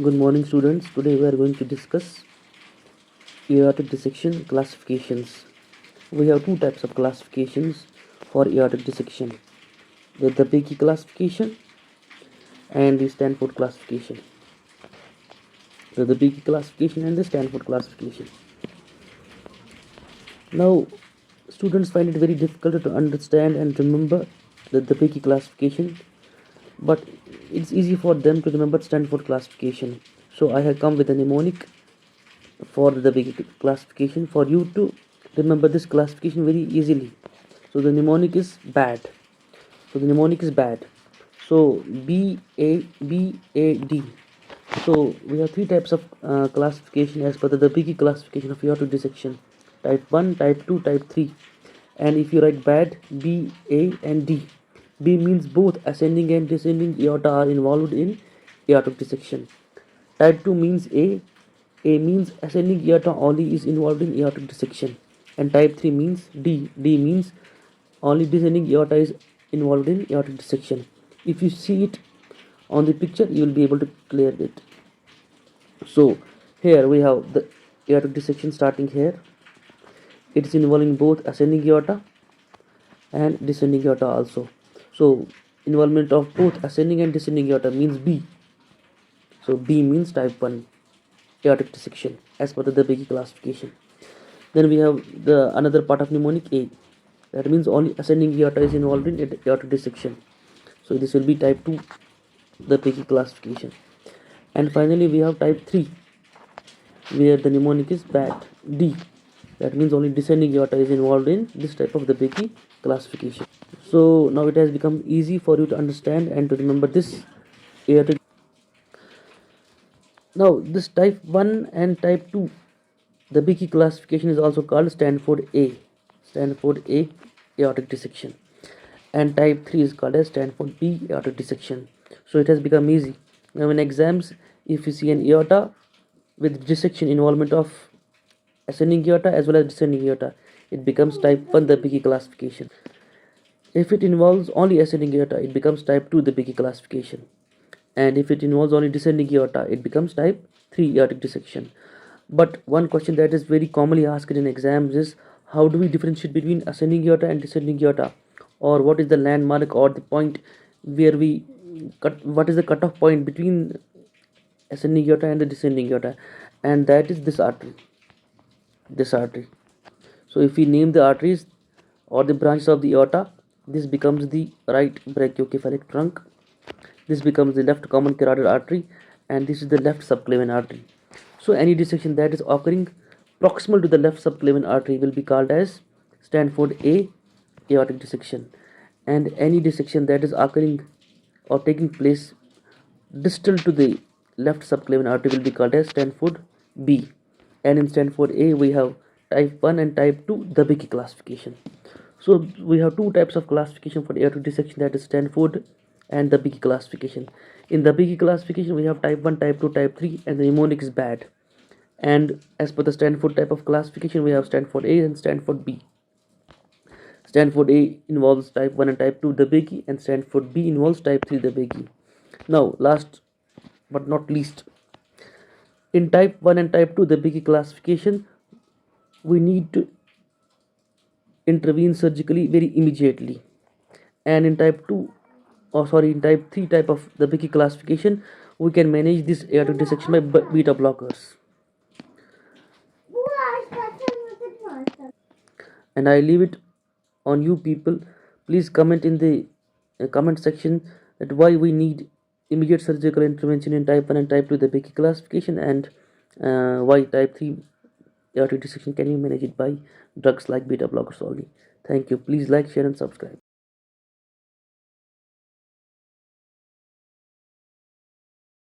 Good morning, students. Today we are going to discuss aortic dissection classifications. We have two types of classifications for aortic dissection: the Pg classification and the Stanford classification. The Pg classification and the Stanford classification. Now, students find it very difficult to understand and remember the Pg classification, but it's easy for them to remember Stanford classification. So I have come with a mnemonic for the big classification for you to remember this classification very easily. So the mnemonic is bad. So B-A-D. So we have three types of classification as per the big classification of aortic dissection: type 1, type 2, type 3. And if you write bad, B, A and D. B means both ascending and descending aorta are involved in aortic dissection. Type 2 means A. A means ascending aorta only is involved in aortic dissection. And type 3 means D. D means only descending aorta is involved in aortic dissection. If you see it on the picture, you will be able to clear it. So here we have the aortic dissection starting here. It is involving both ascending aorta and descending aorta also. So involvement of both ascending and descending aorta means B. So B means type 1 aortic dissection as per the Big classification. Then we have the another part of mnemonic A. That means only ascending aorta is involved in aortic dissection. So this will be type 2, the Big classification. And finally we have type 3, where the mnemonic is bad, D. That means only descending aorta is involved in this type of the Big classification. So now it has become easy for you to understand and to remember this aortic. Now this type 1 and type 2, the Big classification is also called Stanford A. Stanford A aortic dissection. And type 3 is called as Stanford B aortic dissection. So it has become easy. Now in exams, if you see an aorta with dissection involvement of ascending aorta as well as descending aorta, it becomes type 1, the Big classification. If it involves only ascending aorta, it becomes type 2, the Big classification. And if it involves only descending aorta, it becomes type 3 aortic dissection. But one question that is very commonly asked in exams is, how do we differentiate between ascending aorta and descending aorta, or what is the landmark or the point where we cut, what is the cutoff point between ascending aorta and the descending aorta? And that is this artery. So if we name the arteries or the branches of the aorta, this becomes the right brachiocephalic trunk, this becomes the left common carotid artery, and this is the left subclavian artery. So any dissection that is occurring proximal to the left subclavian artery will be called as Stanford A aortic dissection, and any dissection that is occurring or taking place distal to the left subclavian artery will be called as Stanford B. And in Stanford A we have type 1 and type 2, the Big classification. So we have two types of classification for aortic dissection, that is Stanford and the Big classification. In the Big classification we have type 1, type 2, type 3, and the mnemonic is bad. And as per the Stanford type of classification, we have Stanford A and Stanford B. Stanford A involves type 1 and type 2, the biggie, and Stanford B involves type 3, the biggie. Now last but not least, in type 1 and type 2, the biggie classification, we need to intervene surgically very immediately. And in type 2, in type 3 type of the biggie classification, we can manage this aortic dissection by beta blockers. And I leave it on you people. Please comment in the comment section that why we need immediate surgical intervention in type 1 and type 2, the Becky classification, and why type 3 aortic dissection can you manage it by drugs like beta blockers only. Thank you. Please like, share and subscribe.